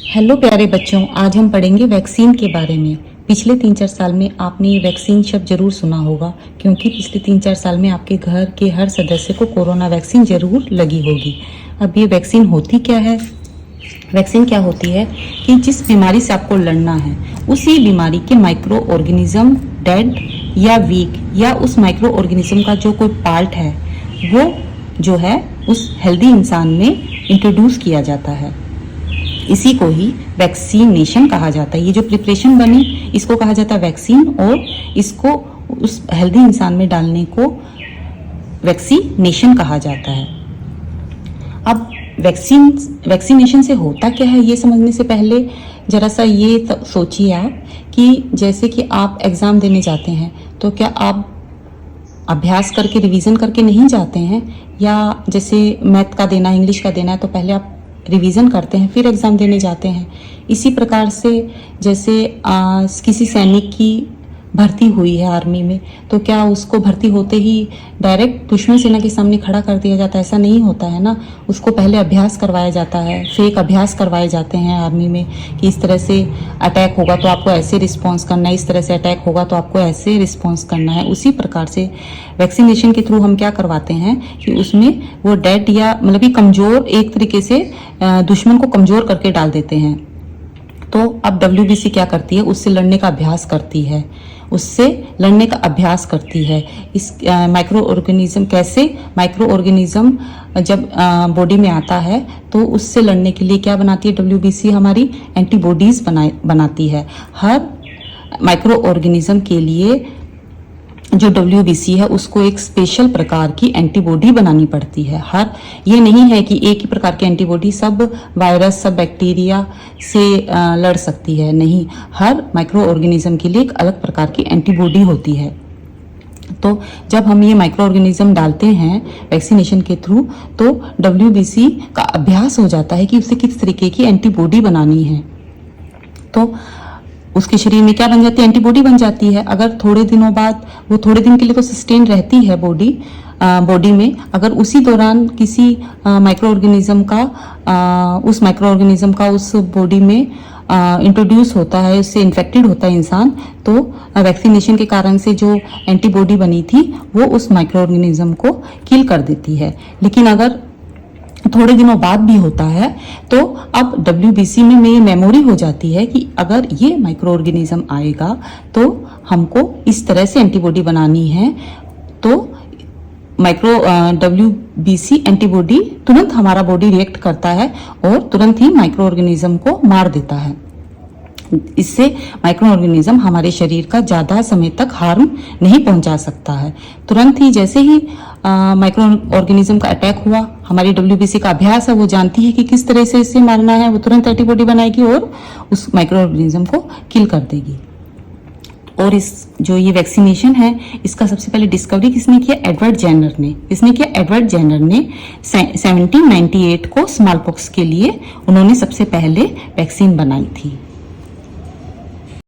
Hello प्यारे बच्चों, आज हम पढ़ेंगे वैक्सीन के बारे में। पिछले 3-4 साल में आपने ये वैक्सीन शब्द जरूर सुना होगा, क्योंकि पिछले 3-4 साल में आपके घर के हर सदस्य को कोरोना वैक्सीन जरूर लगी होगी। अब ये वैक्सीन होती क्या है? वैक्सीन क्या होती है कि जिस बीमारी से आपको लड़ना है, उसी बीमारी के माइक्रो ऑर्गेनिज्म डेड या वीक या उस माइक्रो ऑर्गेनिज्म का जो कोई पार्ट है वो जो है उस हेल्दी इंसान में इंट्रोड्यूस किया जाता है। इसी को ही वैक्सीनेशन कहा जाता है। ये जो प्रिपरेशन बनी इसको कहा जाता है वैक्सीन, और इसको उस हेल्दी इंसान में डालने को वैक्सीनेशन कहा जाता है। अब वैक्सीनेशन से होता क्या है ये समझने से पहले जरा सा ये सोचिए आप कि जैसे कि आप एग्ज़ाम देने जाते हैं तो क्या आप अभ्यास करके रिवीजन करके नहीं जाते हैं, या जैसे मैथ का देना, इंग्लिश का देना है तो पहले आप रिवीजन करते हैं फिर एग्ज़ाम देने जाते हैं। इसी प्रकार से जैसे किसी सैनिक की भर्ती हुई है आर्मी में, तो क्या उसको भर्ती होते ही डायरेक्ट दुश्मन सेना के सामने खड़ा कर दिया जाता है? ऐसा नहीं होता है ना। उसको पहले अभ्यास करवाया जाता है, फेक अभ्यास करवाए जाते हैं आर्मी में कि इस तरह से अटैक होगा तो आपको ऐसे रिस्पॉन्स करना है, इस तरह से अटैक होगा तो आपको ऐसे रिस्पॉन्स करना है। उसी प्रकार से वैक्सीनेशन के थ्रू हम क्या करवाते हैं कि उसमें वो डेड या मतलब कि कमज़ोर, एक तरीके से दुश्मन को कमज़ोर करके डाल देते हैं। तो अब WBC क्या करती है? उससे लड़ने का अभ्यास करती है, उससे लड़ने का अभ्यास करती है। इस माइक्रो ऑर्गेनिज्म, कैसे माइक्रो ऑर्गेनिज्म जब बॉडी में आता है तो उससे लड़ने के लिए क्या बनाती है WBC? हमारी एंटीबॉडीज बनाती है। हर माइक्रो ऑर्गेनिज्म के लिए जो WBC है उसको एक स्पेशल प्रकार की एंटीबॉडी बनानी पड़ती है। ये नहीं है कि एक ही प्रकार की एंटीबॉडी सब वायरस, सब बैक्टीरिया से लड़ सकती है, नहीं। हर माइक्रो ऑर्गेनिज्म के लिए एक अलग प्रकार की एंटीबॉडी होती है। तो जब हम ये माइक्रो ऑर्गेनिज्म डालते हैं वैक्सीनेशन के थ्रू तो WBC का अभ्यास हो जाता है कि उसे किस तरीके की एंटीबॉडी बनानी है। तो उसके शरीर में क्या बन जाती है? एंटीबॉडी बन जाती है। अगर थोड़े दिनों बाद, वो थोड़े दिन के लिए तो सस्टेन रहती है बॉडी में, अगर उसी दौरान किसी माइक्रो ऑर्गेनिज्म का उस माइक्रो ऑर्गेनिज्म का उस बॉडी में इंट्रोड्यूस होता है, उससे इन्फेक्टेड होता है इंसान, तो वैक्सीनेशन के कारण से जो एंटीबॉडी बनी थी वो उस माइक्रो ऑर्गेनिज्म को किल कर देती है। लेकिन अगर थोड़े दिनों बाद भी होता है तो अब WBC में ये मेमोरी हो जाती है कि अगर ये माइक्रो ऑर्गेनिज्म आएगा तो हमको इस तरह से एंटीबॉडी बनानी है। तो WBC एंटीबॉडी तुरंत हमारा बॉडी रिएक्ट करता है और तुरंत ही माइक्रो ऑर्गेनिज्म को मार देता है। इससे माइक्रो ऑर्गेनिज्म हमारे शरीर का ज़्यादा समय तक हार्म नहीं पहुंचा सकता है। तुरंत ही जैसे ही माइक्रो ऑर्गेनिज्म का अटैक हुआ, हमारी WBC का अभ्यास है, वो जानती है कि किस तरह से इसे मारना है, वो तुरंत एंटीबॉडी बनाएगी और उस माइक्रो ऑर्गेनिज्म को किल कर देगी। और जो ये वैक्सीनेशन है इसका सबसे पहले डिस्कवरी किसने किया? एडवर्ड जेनर ने। किसने किया? एडवर्ड जेनर ने 1798 को स्मॉल पॉक्स के लिए उन्होंने सबसे पहले वैक्सीन बनाई थी।